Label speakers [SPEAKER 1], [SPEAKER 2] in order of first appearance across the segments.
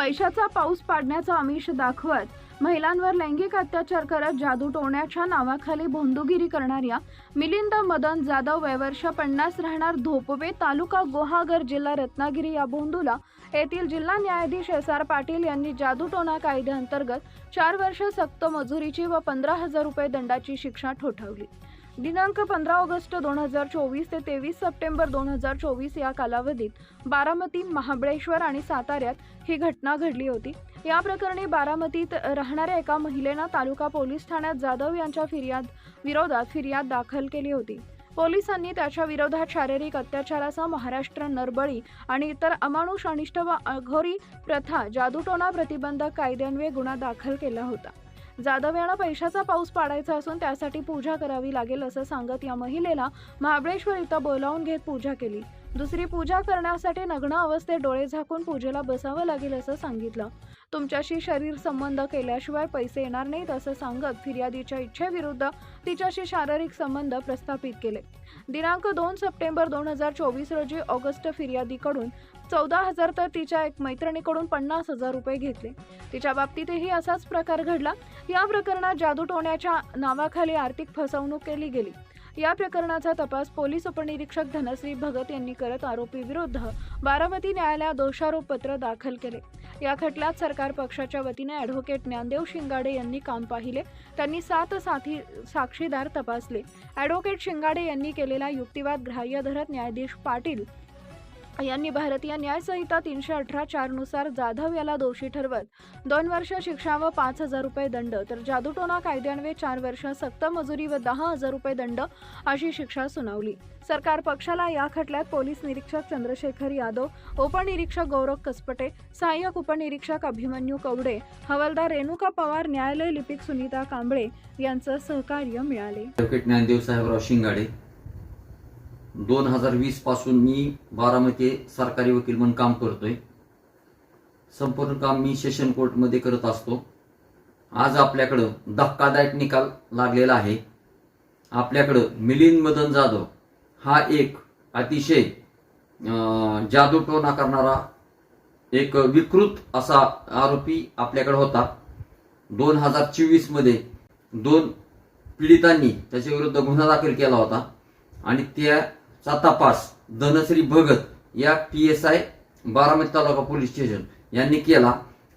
[SPEAKER 1] पैशाचा पाऊस पाडण्याचा आमिष दाखवत महिलांवर लैंगिक अत्याचार करत जादूटोण्याच्या नावाखाली भोंदूगिरी करणाऱ्या मिलिंद मदन जाधव वय वर्ष 50 राहणार धोपवे तालुका गुहागर जिल्हा रत्नागिरी या भोंदूला येथील जिल्हा न्यायाधीश SR पाटील यांनी जादूटोणा कायद्याअंतर्गत 4 वर्ष सक्त मजुरीची व 15,000 रुपये दंडाची शिक्षा ठोठावली। दिनांक 15 ऑगस्ट 2024 ते 23 सप्टेंबर 2024 या कालावधीत बारामती, महाबळेश्वर आणि साताऱ्यात ही घटना घडली होती। या प्रकरणी बारामतीत राहणाऱ्या एका महिलेने तालुका पोलीस ठाण्यात जाधव यांच्या विरोधात फिर्याद दाखल केली होती। पोलिसांनी त्याच्या विरोधात शारीरिक अत्याचारासह महाराष्ट्र नरबळी आणि इतर अमानुष अनिष्ट व अघोरी प्रथा जादूटोणा प्रतिबंधक कायद्यान्वये गुन्हा दाखल केला होता। जाधव यांना पैशाचा पाऊस पाडायचा असून त्यासाठी पूजा करावी लागेल असं सांगत या महिलेला महाबळेश्वर इथं बोलावून घेत पूजा केली। दुसरी पूजा करण्यासाठी नग्न अवस्थेत डोळे झाकून पूजेला बसावं लागेल असं सांगितलं। तुमच्याशी शरीर संबंध केल्याशिवाय पैसे येणार नाहीत असं सांगत फिर्यादीच्या इच्छेविरुद्ध तिच्याशी शारीरिक संबंध प्रस्थापित केले। दिनांक 2 सप्टेंबर 2024 रोजी ऑगस्ट फिर्यादीकडून 14,000 तर तिच्या एक मैत्रिणीकडून 50,000 रुपये घेतले। तिच्या बाबतीतही असाच प्रकार घडला। या प्रकरणात जादूटोण्याच्या नावाखाली आर्थिक फसवणूक केली गेली। या प्रकरणाचा तपास पोलीस उपनिरीक्षक धनश्री भगत यांनी करत आरोपी विरुद्ध बारामती न्यायालयात दोषारोप पत्र दाखल केले। या खटल्यात सरकार पक्षाच्या वतीने ॲडव्होकेट ज्ञानदेव शिंगाडे यांनी काम पाहिले। त्यांनी 7 साक्षीदार तपासले। ॲडव्होकेट शिंगाडे यांनी केलेला युक्तिवाद ग्राह्य धरत न्यायाधीश पाटील यांनी भारतीय न्याय संहिता 318(4) नुसार जाधव याला दोषी ठरवत 2 वर्ष शिक्षा व 5,000 रुपये दंड तर जादूटोणा कायद्यान्वये 4 वर्ष सक्त मजुरी व 10,000 रुपये दंड अशी शिक्षा सुनावली। सरकार पक्षाला या खटल्यात पोलीस निरीक्षक चंद्रशेखर यादव, उपनिरीक्षक गौरव कसपटे, सहाय्यक उपनिरीक्षक अभिमन्यू कवडे, हवालदार रेणुका पवार, न्यायालय लिपिक सुनीता कांबळे यांचं सहकार्य मिळाले।
[SPEAKER 2] ॲडव्होकेट ज्ञानदेव साहेबराव शिंगाडे 2020 पासून मी बारामती सरकारी वकील म्हणून काम करतोय। संपूर्ण काम मी सेशन कोर्ट मध्ये करत असतो। आज आपल्याकडे धक्कादायक निकाल लागलेला आहे। आपल्याकडे मिलिंद मदन जाधव हा एक अतिशय जादूटोणा करणारा एक विकृत असा आरोपी आपल्याकडे होता। 2024 मध्ये 2 पीडितांनी त्याच्या विरुद्ध गुन्हा दाखल केला होता आणि त्याचा तपास धनश्री भगत या PSI बारामती तालुका पोलीस स्टेशन यांनी केला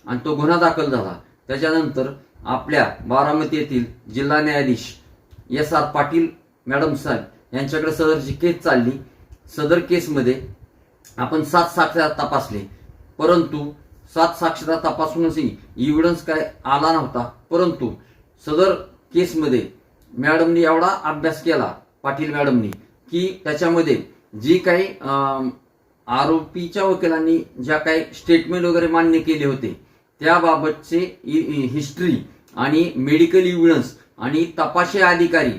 [SPEAKER 2] आणि तो गुन्हा दाखल झाला। त्याच्यानंतर आपल्या बारामती येथील जिल्हा न्यायाधीश SR पाटील मॅडम साहेब यांच्याकडे सदरची केस चालली। सदर केसमध्ये आपण 7 साक्षीदार तपासले, परंतु 7 साक्षीदार तपासूनही एव्हिडन्स काय आला नव्हता। परंतु सदर केसमध्ये मॅडमनी एवढा अभ्यास केला, पाटील मॅडमनी, की त्याच्यामध्ये जी काही आरोपीच्या वकिलांनी ज्या काही स्टेटमेंट वगैरे मान्य केले होते त्याबाबतचे हिस्ट्री आणि मेडिकल एव्हिडन्स आणि तपासी अधिकारी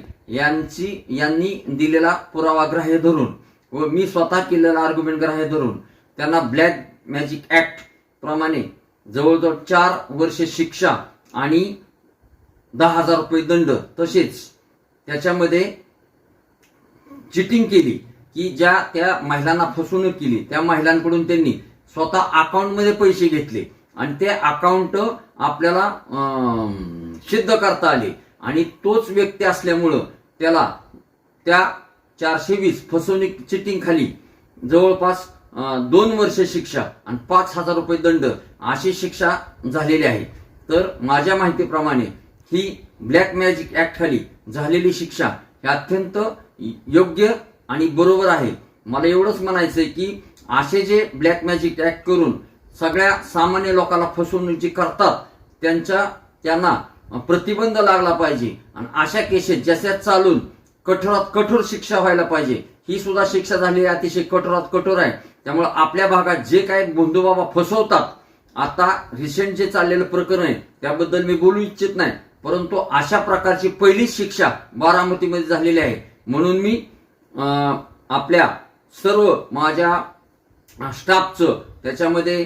[SPEAKER 2] यांनी दिलेला पुरावा ग्राह्य धरून व मी स्वतः केलेला आर्ग्युमेंट ग्राह्य धरून त्यांना ब्लॅक मॅजिक ऍक्ट प्रमाणे जवळजवळ 4 वर्ष शिक्षा आणि 10,000 रुपये दंड, तसेच त्याच्यामध्ये चिटिंग केली की ज्या त्या महिलांना फसवणूक केली त्या महिलांकडून त्यांनी स्वतः अकाउंटमध्ये पैसे घेतले आणि ते अकाउंट आपल्याला सिद्ध करता आले आणि तोच व्यक्ती असल्यामुळं त्याला त्या 420 फसवणूक चिटिंग खाली जवळपास 2 वर्ष शिक्षा आणि 5,000 रुपये दंड अशी शिक्षा झालेली आहे। तर माझ्या माहितीप्रमाणे ही ब्लॅक मॅजिक ऍक्ट खाली झालेली शिक्षा ही अत्यंत योग्य आणि बरोबर आहे। मला एवढंच म्हणायचंय की असे जे ब्लॅक मॅजिक ऍक्ट करून सगळ्या सामान्य लोकांना फसवणूक जी करतात त्यांना प्रतिबंध लागला पाहिजे आणि अशा केसेस जशा चालून कठोरात कठोर शिक्षा व्हायला पाहिजे। ही सुद्धा शिक्षा झालेली अतिशय कठोरात कठोर आहे। त्यामुळे आपल्या भागात जे काही बंधुबाबा फसवतात, आता रिसेंट जे चाललेलं प्रकरण आहे त्याबद्दल मी बोलू इच्छित नाही, परंतु अशा प्रकारची पहिलीच शिक्षा बारामतीमध्ये झालेली आहे। म्हणून मी आपल्या सर्व माझ्या स्टाफचं, त्याच्यामध्ये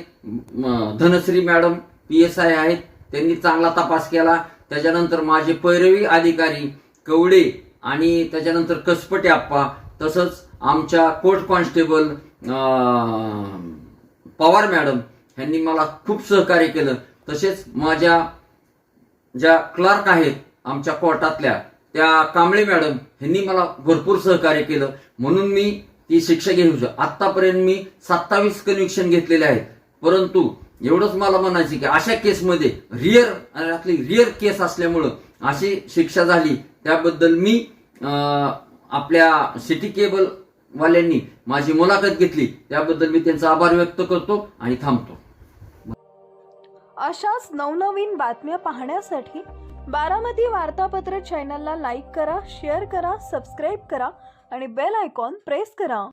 [SPEAKER 2] धनश्री मॅडम PSI आहेत, त्यांनी चांगला तपास केला। त्याच्यानंतर माझे पैरवी अधिकारी कवडे आणि त्याच्यानंतर कसपटे आप्पा, तसंच आमच्या कोर्ट कॉन्स्टेबल पवार मॅडम ह्यांनी मला खूप सहकार्य केलं. तसेच माझ्या ज्या क्लार्क आहेत आमच्या कोर्टातल्या त्या कांबळे मॅडम ह्यांनी मला भरपूर सहकार्य केलं, म्हणून मी ती शिक्षा घेऊ शकतो. आतापर्यंत मी 27 कन्व्हिक्शन घेतलेले आहेत. परंतु एवढंच मला म्हणायचं की अशा केसमध्ये रिअर केस असल्यामुळं अशी शिक्षा झाली, त्याबद्दल मी आपल्या सिटी केबल वाल्यांनी माझी मुलाखत घेतली त्याबद्दल मी त्यांचा आभार व्यक्त करतो आणि थांबतो.
[SPEAKER 1] अशाच नवनवीन बातम्या पाहण्यासाठी बारामती वार्तापत्र चॅनलला लाईक करा, शेअर करा, सबस्क्राईब करा आणि बेल आयकॉन प्रेस करा.